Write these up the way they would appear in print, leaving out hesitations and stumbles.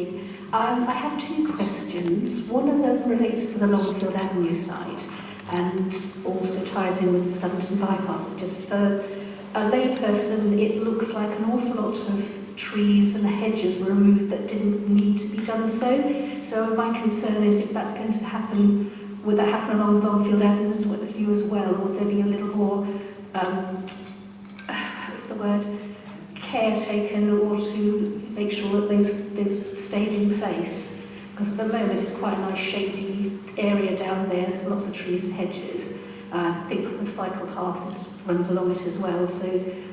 evening. I have two questions. One of them relates to the Longfield Avenue site and also ties in with the Stubbington bypass. Just for a layperson, it looks like an awful lot of trees and hedges were removed that didn't need to be done so. So my concern is if that's going to happen, would that happen along Longfield Avenue as well? Would there be a little more, what's the word, care taken or to make sure that those stayed in place? Because at the moment it's quite a nice shady area down there, there's lots of trees and hedges. I think the cycle path runs along it as well, so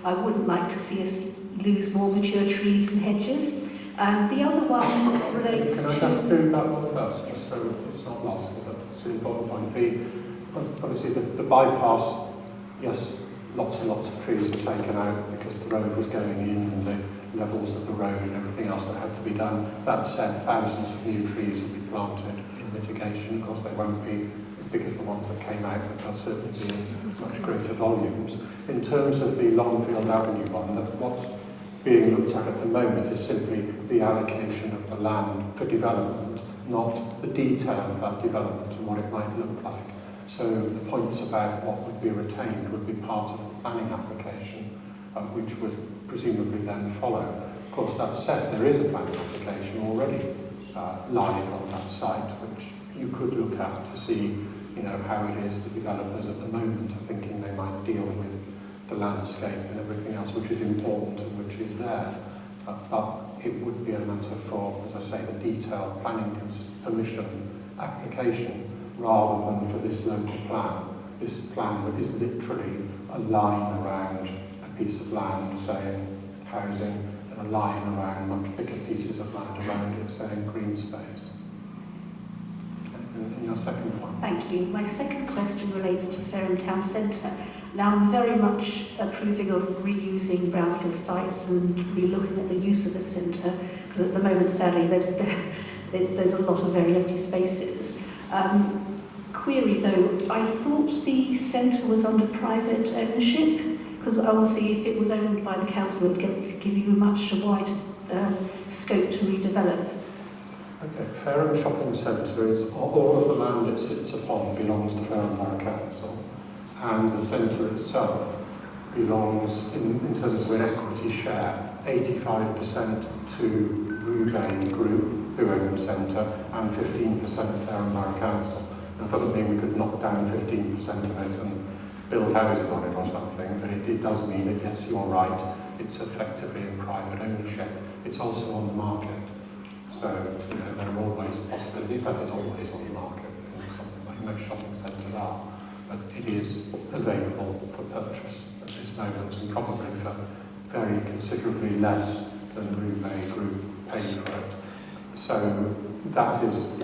I wouldn't like to see us lose more mature trees and hedges. The other one relates to... Can I just do that one first, just so it's not lost, because that's an important point. Obviously the bypass, yes, lots and lots of trees were taken out because the road was going in and the levels of the road and everything else that had to be done. That said, thousands of new trees will be planted in mitigation. Of course, they won't be as big as the ones that came out, but they'll certainly be in much greater volumes. In terms of the Longfield Avenue one, what's being looked at the moment is simply the allocation of the land for development, not the detail of that development and what it might look like. So the points about what would be retained would be part of the planning application, which would presumably then follow. Of course, that said, there is a planning application already live on that site, which you could look at to see, how it is the developers at the moment are thinking they might deal with the landscape and everything else, which is important and which is there. But it would be a matter for, as I say, the detailed planning permission application rather than for this local plan. This plan is literally a line around a piece of land saying housing and a line around much bigger pieces of land around it saying green space. And your second point? Thank you. My second question relates to Fareham Town Centre. Now, I'm very much approving of reusing brownfield sites and re-looking at the use of the centre, because at the moment, sadly, there's a lot of very empty spaces. Query though, I thought the centre was under private ownership, because obviously if it was owned by the council, it would give you a much wider scope to redevelop. Okay, Fareham Shopping Centre is all of the land it sits upon belongs to Fareham Borough Council, and the centre itself belongs, in terms of an equity share, 85% to Roubaix Group, who own the centre, and 15% Fareham Borough Council. Now, it doesn't mean we could knock down 15% of it and build houses on it or something, but it does mean that, yes, you're right, it's effectively in private ownership. It's also on the market. So, there are always possibilities. In fact, it's always on the market, something like most shopping centres are. But it is available for purchase at this moment, and probably for very considerably less than the Roubaix Group paid for it. So that is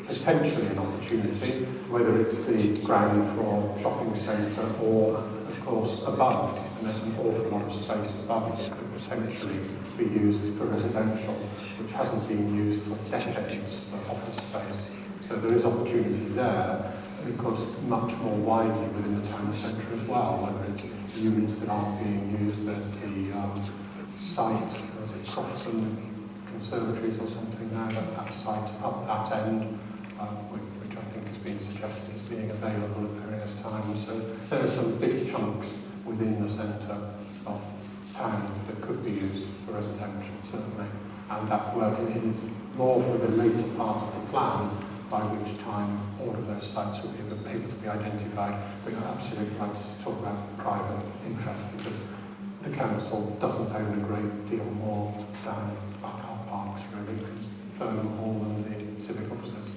potentially an opportunity, whether it's the ground floor shopping centre or, of course, above. And there's an awful lot of space above that could potentially be used for residential, which hasn't been used for decades for office space. So there is opportunity there, and of course much more widely within the town centre as well, whether it's units that aren't being used. There's the site, was it Crofton Conservatories or something now, that site up that end, which I think has been suggested as being available at various times. So there are some big chunks within the centre of town that could be used for residential, certainly. And that work is more for the later part of the plan, by which time all of those sites will be able to be identified. But you're absolutely right to talk about private interest, because the council doesn't own a great deal more than our car parks, really, Fernham Hall and the civic offices.